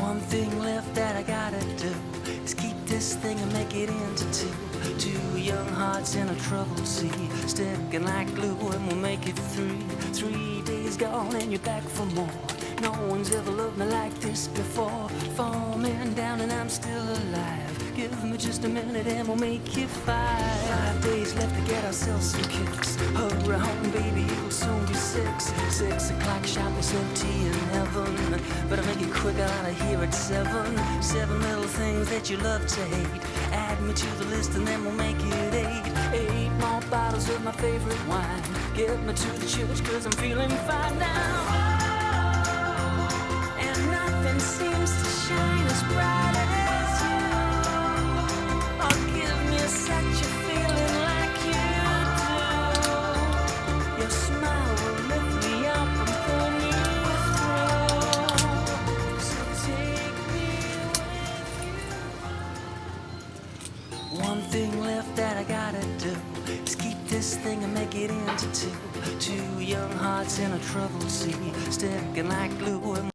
One thing left that I gotta do is keep this thing and make it into two. Two young hearts in a troubled sea, sticking like glue and we'll make it three. 3 days gone and you're back for more. No one's ever loved me like this before. 4 men down and I'm still alive. Give me just a minute and we'll make it 5. 5 days left to get ourselves some kicks. Hurry home, baby, it'll soon be 6. 6 o'clock sharp, we'll serve tea in heaven. Better make it quick, I'm out of here at 7. 7 little things that you love to hate. Add me to the list and then we'll make it 8. 8 more bottles of my favorite wine. Get me to the church cause I'm feeling fine now. And nothing seems to shine as bright as you. Or give me such a feeling like you do. Your smile will lift me up and pull me through. So take me with you. One thing left that I gotta do is keep this thing and make it into two. Two young hearts in a troubled sea, sticking like glue.